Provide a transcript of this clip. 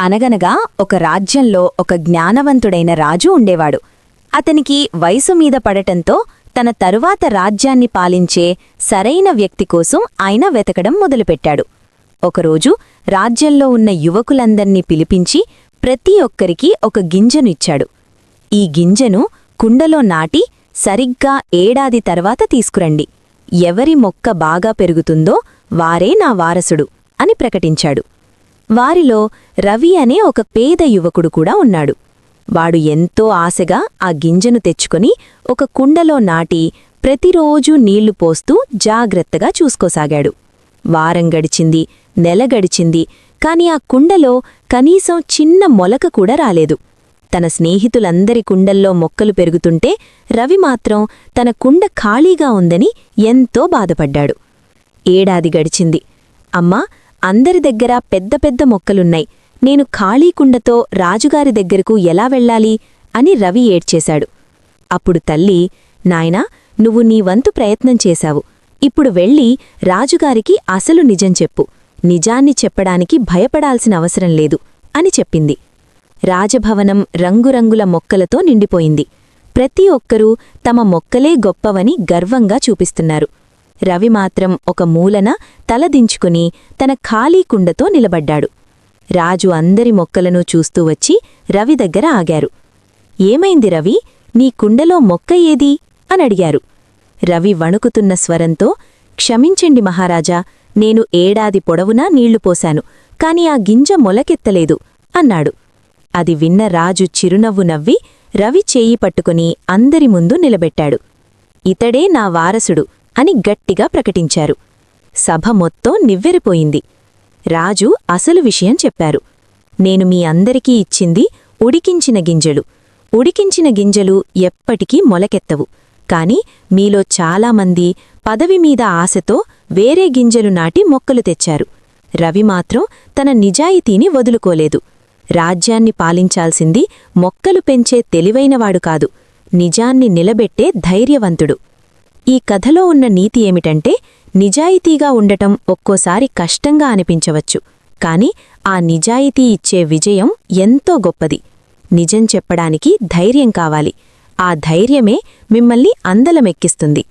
అనగనగా ఒక రాజ్యంలో ఒక జ్ఞానవంతుడైన రాజు ఉండేవాడు. అతనికి వయసు మీద పడటంతో తన తరువాత రాజ్యాన్ని పాలించే సరైన వ్యక్తి కోసం ఆయన వెతకడం మొదలుపెట్టాడు. ఒకరోజు రాజ్యంలో ఉన్న యువకులందర్నీ పిలిపించి ప్రతి ఒక్కరికీ ఒక గింజను ఇచ్చాడు. ఈ గింజను కుండలో నాటి సరిగ్గా ఏడాది తర్వాత తీసుకురండి. ఎవరి మొక్క బాగా పెరుగుతుందో వారే నా వారసుడు అని ప్రకటించాడు. వారిలో రవి అనే ఒక పేద యువకుడు కూడా ఉన్నాడు. వాడు ఎంతో ఆశగా ఆ గింజను తెచ్చుకొని ఒక కుండలో నాటి ప్రతిరోజూ నీళ్లు పోస్తూ జాగ్రత్తగా చూసుకోసాగాడు. వారం గడిచింది, నెల గడిచింది, కాని ఆ కుండలో కనీసం చిన్న మొలక కూడా రాలేదు. తన స్నేహితులందరి కుండల్లో మొక్కలు పెరుగుతుంటే రవి మాత్రం తన కుండ ఖాళీగా ఉందని ఎంతో బాధపడ్డాడు. ఏడాది గడిచింది. అమ్మా, అందరి దగ్గర పెద్ద పెద్ద మొక్కలున్నాయి, నేను ఖాళీ కుండతో రాజుగారి దగ్గరకు ఎలా వెళ్ళాలి అని రవి ఏడ్చేశాడు. అప్పుడు తల్లి, నాయనా, నువ్వు నీ వంతు ప్రయత్నం చేశావు. ఇప్పుడు వెళ్ళి రాజుగారికి అసలు నిజం చెప్పు. నిజాన్ని చెప్పడానికి భయపడాల్సిన అవసరం లేదు అని చెప్పింది. రాజభవనం రంగురంగుల మొక్కలతో నిండిపోయింది. ప్రతి ఒక్కరూ తమ మొక్కలే గొప్పవని గర్వంగా చూపిస్తున్నారు. రవి మాత్రం ఒక మూలన తలదించుకుని తన ఖాళీ కుండతో నిలబడ్డాడు. రాజు అందరి మొక్కలను చూస్తూ వచ్చి రవి దగ్గర ఆగారు. ఏమైంది రవి, నీ కుండలో మొక్క ఏదీ అనడిగారు. రవి వణుకుతున్న స్వరంతో, క్షమించండి మహారాజా, నేను ఏడాది పొడవునా నీళ్లు పోశాను, కాని ఆ గింజ మొలకెత్తలేదు అన్నాడు. అది విన్న రాజు చిరునవ్వు నవ్వి రవి చేయి పట్టుకుని అందరి ముందు నిలబెట్టాడు. ఇతడే నా వారసుడు అని గట్టిగా ప్రకటించారు. సభ మొత్తం నివ్వెరపోయింది. రాజు అసలు విషయం చెప్పారు. నేను మీ అందరికీ ఇచ్చింది ఉడికించిన గింజలు. ఉడికించిన గింజలు ఎప్పటికీ మొలకెత్తవు. కాని మీలో చాలామంది పదవి మీద ఆశతో వేరే గింజలు నాటి మొక్కలు తెచ్చారు. రవి మాత్రం తన నిజాయితీని వదులుకోలేదు. రాజ్యాన్ని పాలించాల్సింది మొక్కలు పెంచే తెలివైనవాడు కాదు, నిజాన్ని నిలబెట్టే ధైర్యవంతుడు. ఈ కథలో ఉన్న నీతి ఏమిటంటే, నిజాయితీగా ఉండటం ఒక్కోసారి కష్టంగా అనిపించవచ్చు, కాని ఆ నిజాయితీ ఇచ్చే విజయం ఎంతో గొప్పది. నిజం చెప్పడానికి ధైర్యం కావాలి. ఆ ధైర్యమే మిమ్మల్ని అందలమెక్కిస్తుంది.